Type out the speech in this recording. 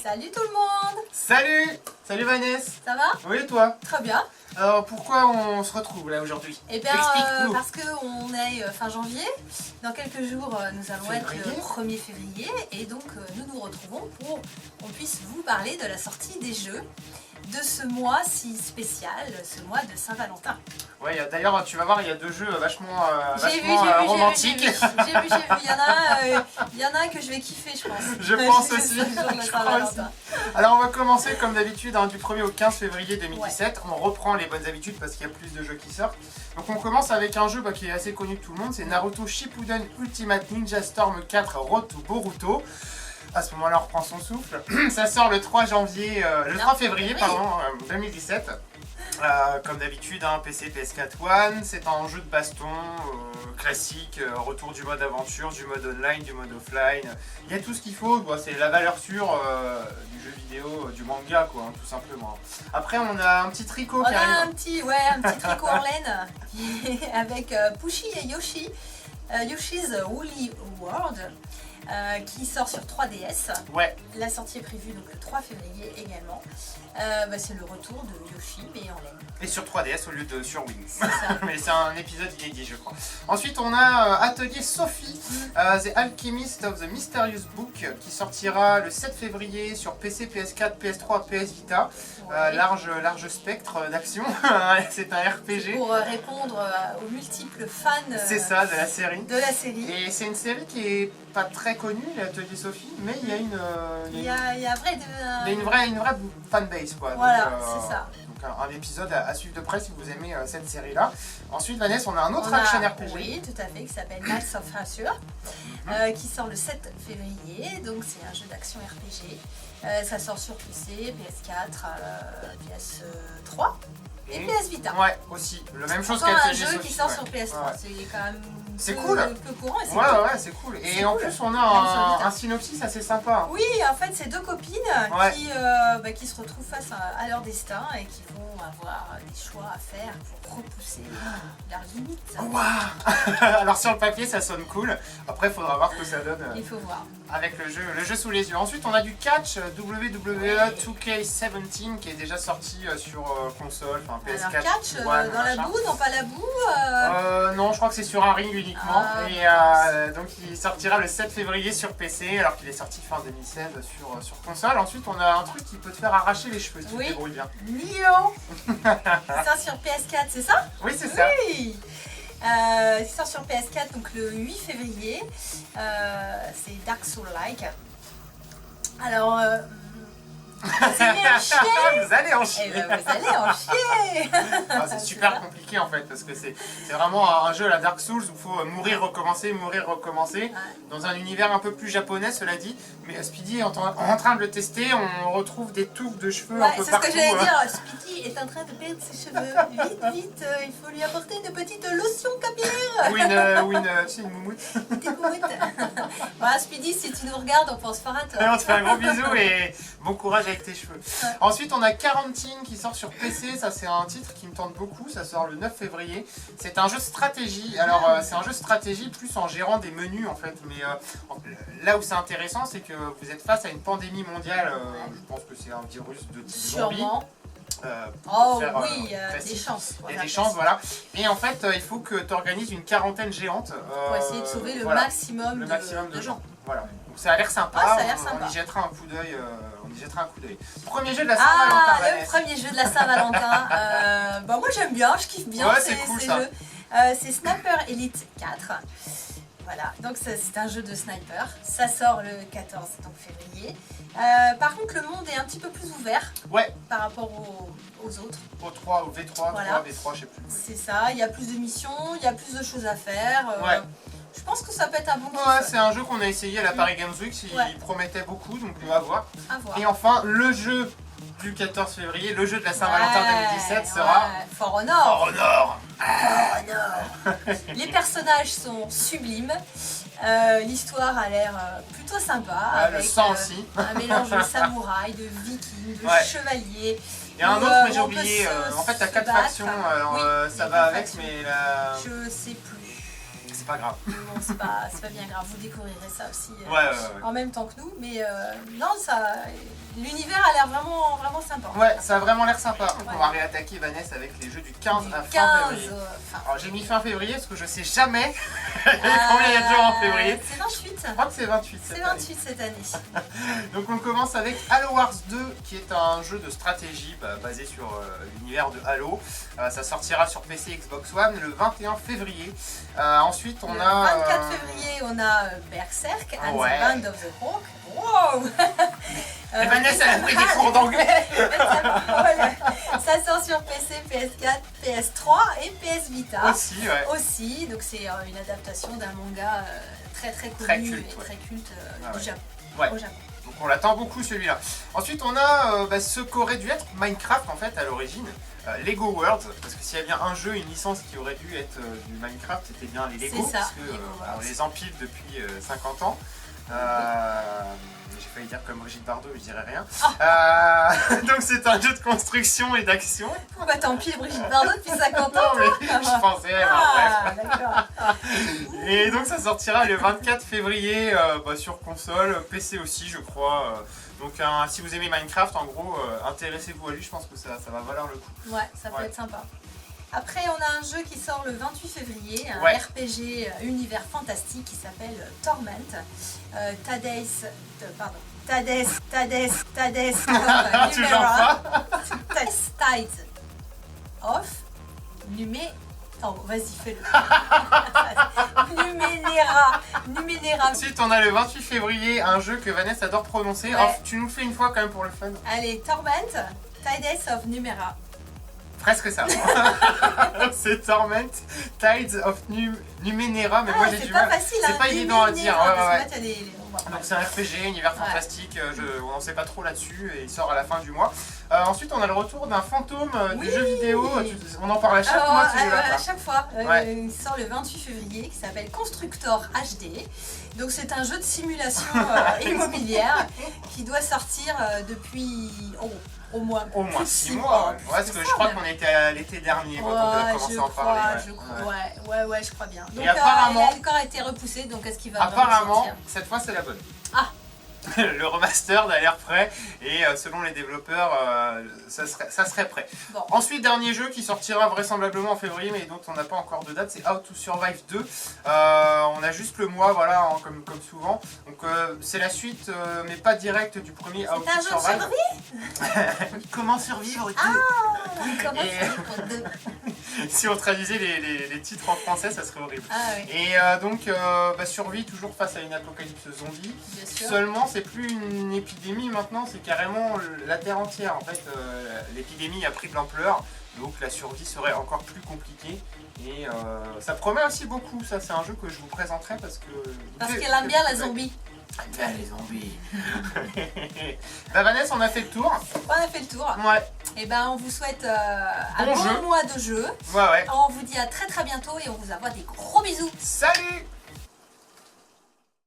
Salut tout le monde! Salut! Salut Vanessa! Ça va? Oui, et toi? Très bien. Alors pourquoi on se retrouve là aujourd'hui? Eh bien, explique-nous. parce qu'on est fin janvier. Dans quelques jours, nous allons être le 1er février. Et donc, nous nous retrouvons pour qu'on puisse vous parler de la sortie des jeux de ce mois si spécial, ce mois de Saint-Valentin. Ouais, d'ailleurs, tu vas voir, il y a deux jeux vachement romantiques. J'ai vu. Il y en a un que je vais kiffer, je pense. Je pense aussi. Je crois aussi. Alors, on va commencer comme d'habitude du 1er au 15 février 2017. Ouais. On reprend les bonnes habitudes parce qu'il y a plus de jeux qui sortent. Donc, on commence avec un jeu qui est assez connu de tout le monde. C'est Naruto Shippuden Ultimate Ninja Storm 4 Road to Boruto. À ce moment-là, on reprend son souffle. Ça sort le 3 février 2017. Comme d'habitude, PC, PS4, One. C'est un jeu de baston classique, retour du mode aventure, du mode online, du mode offline. Il y a tout ce qu'il faut. C'est la valeur sûre du jeu vidéo, du manga, quoi, tout simplement. Après, on a un petit tricot qui arrive. Un petit tricot en laine avec Pushi et Yoshi. Yoshi's Woolly World. Qui sort sur 3DS. Ouais. La sortie est prévue donc le 3 février également. C'est le retour de Yoshi mais en laine. Et sur 3DS au lieu de sur Wii. C'est ça. Mais c'est un épisode inédit, je crois. Ensuite, on a Atelier Sophie, The Alchemist of the Mysterious Book, qui sortira le 7 février sur PC, PS4, PS3, PS Vita. Ouais. Large spectre d'action. C'est un RPG. Pour répondre aux multiples fans. C'est ça, de la série. Et c'est une série qui est pas très connue, l'Atelier Sophie, mais il y a une vraie fanbase, quoi. Voilà, c'est ça. Donc un épisode à suivre de près si vous aimez cette série-là. Ensuite, Vanessa, on a un autre action RPG. Oui, tout à fait, qui s'appelle Knights of Azure, qui sort le 7 février. Donc c'est un jeu d'action RPG. Ça sort sur PC, PS4, PS3 et PS Vita. Ouais, aussi. Le même chose qu'Atelier Sophie. Un jeu qui sort sur PS3. Ouais. C'est quand même cool. Peu courant. Et ouais, c'est cool. Et en plus, on a un synopsis assez sympa. Oui, en fait, c'est deux copines qui se retrouvent face à leur destin et qui vont avoir des choix à faire pour repousser leurs limites. Wow. Alors sur le papier, ça sonne cool. Après, il faudra voir ce que ça donne. Il faut voir. Avec le jeu sous les yeux. Ensuite, on a du catch WWE 2K17 qui est déjà sorti sur console, PS4. Alors catch, dans la boue, non pas la boue Non, je crois que c'est sur un ring uniquement. Et donc il sortira le 7 février sur PC, alors qu'il est sorti fin 2016 sur console. Ensuite, on a un truc qui peut te faire arracher les cheveux si tu te débrouilles bien. Nioh. Ça sur PS4, c'est ça? Oui, c'est ça. Oui. Il sort sur PS4 donc le 8 février. C'est Dark Soul-like. Alors, vous allez en chier. Vous allez en chier. Eh ben, vous allez en chier. C'est super compliqué en fait parce que c'est vraiment un jeu à la Dark Souls où il faut mourir, recommencer, dans un univers un peu plus japonais, cela dit. Mais Speedy est en train de le tester, on retrouve des touffes de cheveux un peu partout. C'est ce que j'allais dire, Speedy est en train de perdre ses cheveux. Vite, il faut lui apporter une petite lotion capillaire. Ou une moumoute. Une petite moumoute. Voilà, Speedy, si tu nous regardes, on pense fort à toi. On te fait un gros bisou et bon courage avec tes cheveux. Ouais. Ensuite, on a Quarantine qui sort sur PC. Ça, c'est un titre qui me tente beaucoup. Ça sort le 9 février. C'est un jeu de stratégie. Alors, c'est un jeu de stratégie plus en gérant des menus en fait. Mais là où c'est intéressant, c'est que vous êtes face à une pandémie mondiale. Je pense que c'est un virus de type zombie. Oui, il y a des chances. Il y a des chances, voilà. Et en fait, il faut que tu organises une quarantaine géante. Pour essayer de sauver le maximum de gens. Voilà. Donc ça a l'air sympa. On y jettera un coup d'œil. Premier jeu de la Saint-Valentin. Le premier jeu de la Saint-Valentin. Moi j'aime bien, je kiffe bien ces jeux. C'est Sniper Elite 4. Voilà, donc c'est un jeu de sniper. Ça sort le 14 février. Par contre, le monde est un petit peu plus ouvert par rapport aux autres. Au 3, au V3, voilà. V3, je sais plus. C'est ça, il y a plus de missions, il y a plus de choses à faire. Je pense que ça peut être un bon kiff. C'est un jeu qu'on a essayé à la Paris Games Week, il promettait beaucoup, donc à voir. Et enfin, le jeu du 14 février, le jeu de la Saint-Valentin 2017 sera For Honor. For Honor. Les personnages sont sublimes. L'histoire a l'air plutôt sympa. Avec le sang aussi. Un mélange de samouraï, de vikings, de chevaliers. Il y a un autre, mais j'ai oublié. En fait, t'as 4 factions, ça va avec, mais là. Je sais plus. C'est pas grave. Non, c'est pas bien grave. Vous découvrirez ça aussi ouais. en même temps que nous. Mais non, ça. L'univers a l'air vraiment sympa. Ouais, ça a vraiment l'air sympa. Donc on va réattaquer Vanessa avec les jeux du 15 à fin février. Alors j'ai mis fin février parce que je sais jamais combien il y a de jours en février. C'est 28. Je crois que c'est 28. C'est 28 cette année. Donc on commence avec Halo Wars 2 qui est un jeu de stratégie basé sur l'univers de Halo. Ça sortira sur PC et Xbox One le 21 février. Ensuite on a... Le 24 février on a Berserk and the Band of the Hawk. Wow. Vanessa elle a pris des cours d'anglais. Ça sort sur PC, PS4, PS3 et PS Vita. Aussi, donc c'est une adaptation d'un manga très connu et très culte du Japon. Au Japon. Donc on l'attend beaucoup celui-là. Ensuite on a ce qu'aurait dû être Minecraft en fait à l'origine. Lego Worlds, parce que s'il y a bien un jeu, une licence qui aurait dû être du Minecraft, c'était bien les Lego, parce que on les empile depuis 50 ans. J'ai failli dire comme Brigitte Bardot, mais je dirais rien. Donc c'est un jeu de construction et d'action. Pourquoi t'empiles Brigitte Bardot depuis 50 ans? Non mais je pensais, bref. Et donc ça sortira le 24 février sur console, PC aussi je crois. Donc si vous aimez Minecraft, en gros, intéressez-vous à lui, je pense que ça va valoir le coup. Ouais, ça peut être sympa. Après, on a un jeu qui sort le 28 février, un RPG univers fantastique qui s'appelle Torment. Tades Tides of Numé. Oh, vas-y, fais-le. Numenera. Ensuite, on a le 28 février, un jeu que Vanessa adore prononcer. Alors, tu nous le fais une fois quand même pour le fun. Allez, Torment, Tides of Numera. Presque ça. C'est Torment, Tides of Numenera, mais moi j'ai du mal. C'est pas évident à dire. Donc c'est un RPG, univers fantastique, on n'en sait pas trop là-dessus et il sort à la fin du mois. Ensuite on a le retour d'un fantôme du jeu vidéo, on en parle à chaque mois à chaque fois, il sort le 28 février qui s'appelle Constructor HD. Donc c'est un jeu de simulation immobilière qui doit sortir depuis au moins 6 mois. Parce que je crois qu'on était à l'été dernier quand on a commencé à en parler. Je crois bien. Donc apparemment, il a encore été repoussé, donc est-ce qu'il va apparemment, cette fois c'est la bonne. Ah. Le remaster a l'air prêt et selon les développeurs ça serait prêt. Bon. Ensuite dernier jeu qui sortira vraisemblablement en février mais dont on n'a pas encore de date, c'est How to Survive 2. On a juste le mois comme souvent. Donc c'est la suite mais pas directe du premier How to Survive. Comment survivre si on traduisait les titres en français ça serait horrible. Et donc survie toujours face à une apocalypse zombie. Seulement c'est plus une épidémie maintenant, c'est carrément la terre entière. En fait, l'épidémie a pris de l'ampleur, donc la survie serait encore plus compliquée. Et ça promet aussi beaucoup, ça c'est un jeu que je vous présenterai parce qu'elle aime bien les zombies. Bien les zombies. Vanessa, on a fait le tour. On a fait le tour. Ouais. Et on vous souhaite un bon mois de jeu. Ouais. On vous dit à très bientôt et on vous envoie des gros bisous. Salut!